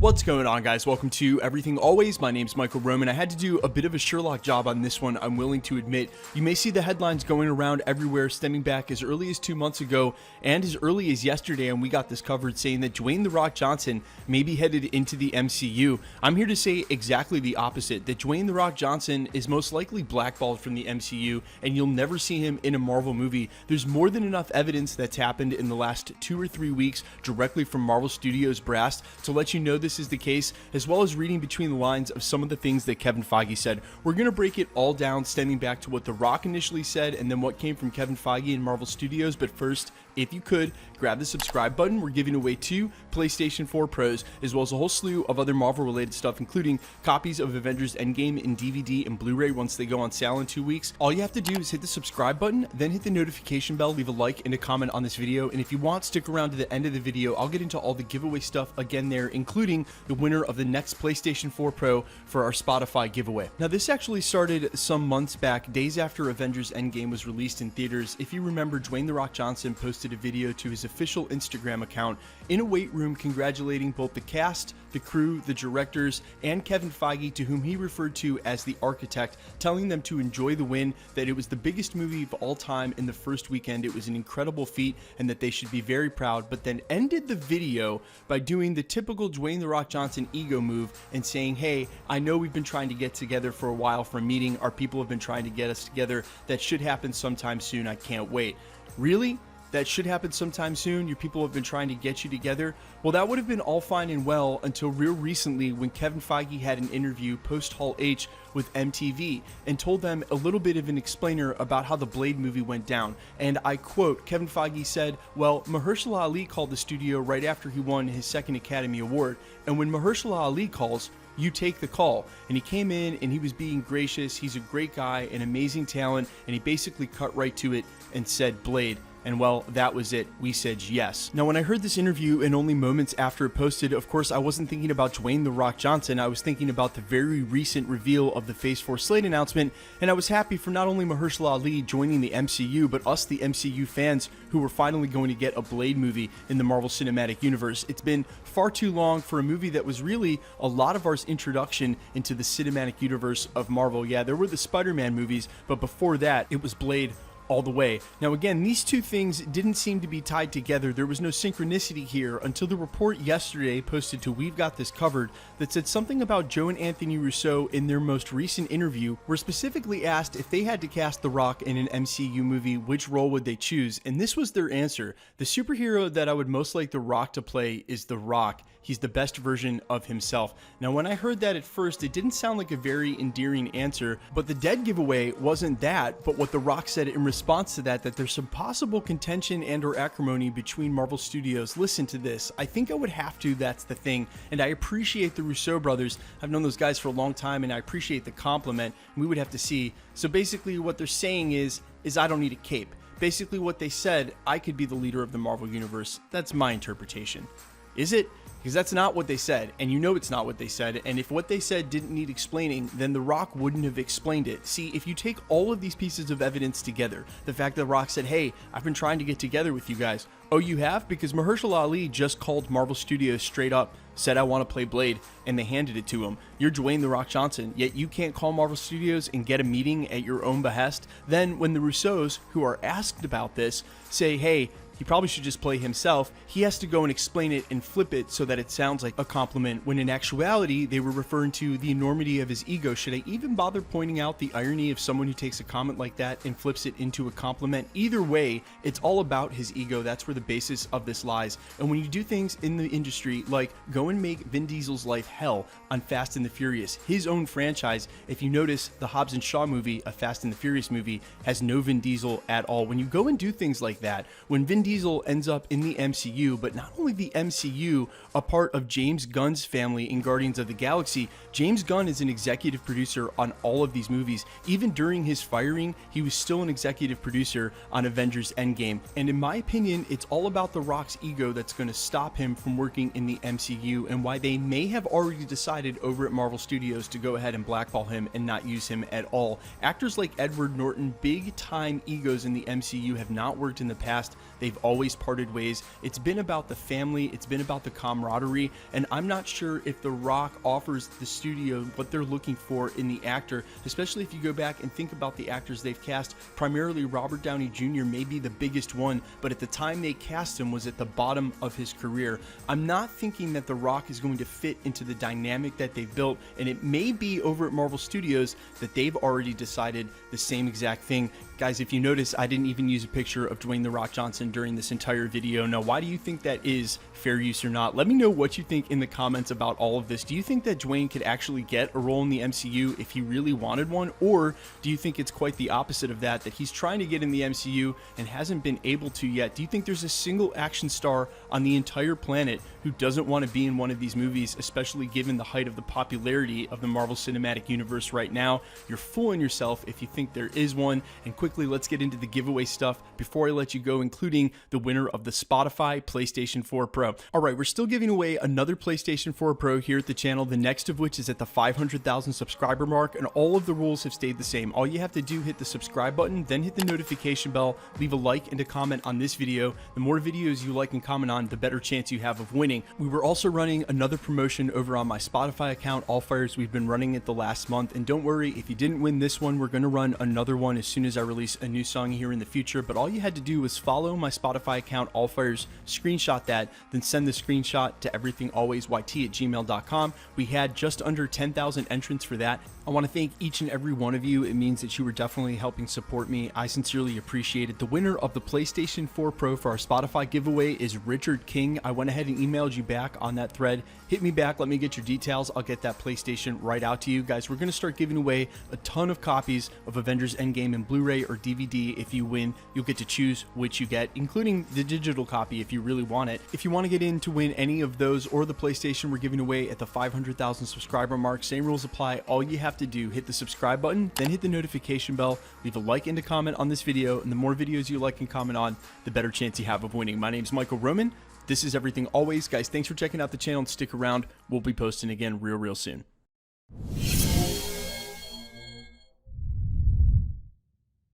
What's going on, guys? Welcome to Everything Always. My name's Michael Roman. I had to do a bit of a Sherlock job on this one, I'm willing to admit. You may see the headlines going around everywhere stemming back as early as 2 months ago and as early as yesterday, and we got this covered saying that Dwayne the Rock Johnson may be headed into the MCU. I'm here to say exactly the opposite, that Dwayne the Rock Johnson is most likely blackballed from the MCU and you'll never see him in a Marvel movie. There's more than enough evidence that's happened in the last 2 or 3 weeks directly from Marvel Studios brass to let you know this is the case, as well as reading between the lines of some of the things that Kevin Feige said. We're going to break it all down, stemming back to what The Rock initially said and then what came from Kevin Feige and Marvel Studios. But first, if you could, grab the subscribe button. We're giving away 2 PlayStation 4 Pros, as well as a whole slew of other Marvel-related stuff, including copies of Avengers Endgame in DVD and Blu-ray once they go on sale in 2 weeks. All you have to do is hit the subscribe button, then hit the notification bell, leave a like and a comment on this video, and if you want, stick around to the end of the video. I'll get into all the giveaway stuff again there, including the winner of the next PlayStation 4 Pro for our Spotify giveaway. Now, this actually started some months back, days after Avengers Endgame was released in theaters. If you remember, Dwayne the Rock Johnson posted a video to his official Instagram account in a weight room congratulating both the cast, the crew, the directors, and Kevin Feige, to whom he referred to as the architect, telling them to enjoy the win, that it was the biggest movie of all time in the first weekend, it was an incredible feat, and that they should be very proud, but then ended the video by doing the typical Dwayne the Rock Johnson ego move and saying, hey, I know we've been trying to get together for a while for a meeting, our people have been trying to get us together, that should happen sometime soon, I can't wait. Really? That should happen sometime soon? Your people have been trying to get you together? Well, that would have been all fine and well until real recently, when Kevin Feige had an interview post Hall H with MTV and told them a little bit of an explainer about how the Blade movie went down. And I quote, Kevin Feige said, well, Mahershala Ali called the studio right after he won his 2nd Academy Award, and when Mahershala Ali calls, you take the call. And he came in and he was being gracious, he's a great guy, an amazing talent, and he basically cut right to it and said Blade. And well, that was it. We said yes. Now, when I heard this interview and only moments after it posted, of course, I wasn't thinking about Dwayne the Rock Johnson. I was thinking about the very recent reveal of the Phase 4 slate announcement, and I was happy for not only Mahershala Ali joining the MCU, but us, the MCU fans, who were finally going to get a Blade movie in the Marvel Cinematic Universe. It's been far too long for a movie that was really a lot of our introduction into the cinematic universe of Marvel. Yeah, there were the Spider-Man movies, but before that, it was Blade all the way. Now again, these two things didn't seem to be tied together. There was no synchronicity here until the report yesterday posted to We've Got This Covered that said something about Joe and Anthony Russo in their most recent interview were specifically asked if they had to cast The Rock in an MCU movie, which role would they choose? And this was their answer. The superhero that I would most like The Rock to play is The Rock. He's the best version of himself. Now, when I heard that at first, it didn't sound like a very endearing answer, but the dead giveaway wasn't that, but what The Rock said in response to that there's some possible contention and or acrimony between Marvel Studios. Listen to this. I think I would have to, that's the thing. And I appreciate the Russo brothers. I've known those guys for a long time, and I appreciate the compliment. We would have to see. So basically what they're saying is I don't need a cape. Basically what they said, I could be the leader of the Marvel Universe. That's my interpretation. Is it? Because that's not what they said, and you know it's not what they said, and if what they said didn't need explaining, then The Rock wouldn't have explained it. See, if you take all of these pieces of evidence together, the fact that The Rock said, hey, I've been trying to get together with you guys. Oh, you have? Because Mahershala Ali just called Marvel Studios straight up, said, I want to play Blade, and they handed it to him. You're Dwayne The Rock Johnson, yet you can't call Marvel Studios and get a meeting at your own behest. Then when the Russos, who are asked about this, say, hey, he probably should just play himself, he has to go and explain it and flip it so that it sounds like a compliment, when in actuality, they were referring to the enormity of his ego. Should I even bother pointing out the irony of someone who takes a comment like that and flips it into a compliment? Either way, it's all about his ego. That's where the basis of this lies. And when you do things in the industry, like go and make Vin Diesel's life hell on Fast and the Furious, his own franchise, if you notice, the Hobbs and Shaw movie, a Fast and the Furious movie, has no Vin Diesel at all. When you go and do things like that, when Vin Diesel ends up in the MCU, but not only the MCU, a part of James Gunn's family in Guardians of the Galaxy. James Gunn is an executive producer on all of these movies. Even during his firing, he was still an executive producer on Avengers Endgame. And in my opinion, it's all about The Rock's ego that's going to stop him from working in the MCU, and why they may have already decided over at Marvel Studios to go ahead and blackball him and not use him at all. Actors like Edward Norton, big time egos in the MCU, have not worked in the past. They've always parted ways. It's been about the family, it's been about the camaraderie, and I'm not sure if The Rock offers the studio what they're looking for in the actor, especially if you go back and think about the actors they've cast. Primarily Robert Downey Jr. may be the biggest one, but at the time they cast him was at the bottom of his career. I'm not thinking that The Rock is going to fit into the dynamic that they've built, and it may be over at Marvel Studios that they've already decided the same exact thing. Guys, if you notice, I didn't even use a picture of Dwayne the Rock Johnson during this entire video. Now, why do you think that is? Fair use or not? Let me know what you think in the comments about all of this. Do you think that Dwayne could actually get a role in the MCU if he really wanted one? Or do you think it's quite the opposite of that he's trying to get in the MCU and hasn't been able to yet? Do you think there's a single action star on the entire planet who doesn't want to be in one of these movies, especially given the height of the popularity of the Marvel Cinematic Universe right now? You're fooling yourself if you think there is one. And quickly, let's get into the giveaway stuff before I let you go, including the winner of the Spotify PlayStation 4 Pro. All right, we're still giving away another PlayStation 4 Pro here at the channel, the next of which is at the 500,000 subscriber mark, and all of the rules have stayed the same. All you have to do, hit the subscribe button, then hit the notification bell, leave a like and a comment on this video. The more videos you like and comment on, the better chance you have of winning. We were also running another promotion over on my Spotify account, All Fires. We've been running it the last month, and don't worry, if you didn't win this one, we're going to run another one as soon as I release a new song here in the future. But all you had to do was follow my Spotify account, All Fires, screenshot that, then send the screenshot to everythingalwaysyt@gmail.com. We had just under 10,000 entrants for that. I want to thank each and every one of you. It means that you were definitely helping support me. I sincerely appreciate it. The winner of the PlayStation 4 Pro for our Spotify giveaway is Richard King. I went ahead and emailed you back on that thread. Hit me back, let me get your details. I'll get that PlayStation right out to you. Guys, we're going to start giving away a ton of copies of Avengers Endgame in Blu-ray or DVD. If you win, you'll get to choose which you get, including the digital copy if you really want it. If you want to get in to win any of those or the PlayStation we're giving away at the 500,000 subscriber mark, same rules apply. All you have to do, hit the subscribe button, then hit the notification bell, leave a like and a comment on this video, and the more videos you like and comment on, the better chance you have of winning. My name's Michael Roman. This is Everything Always. Guys, thanks for checking out the channel and stick around. We'll be posting again real soon.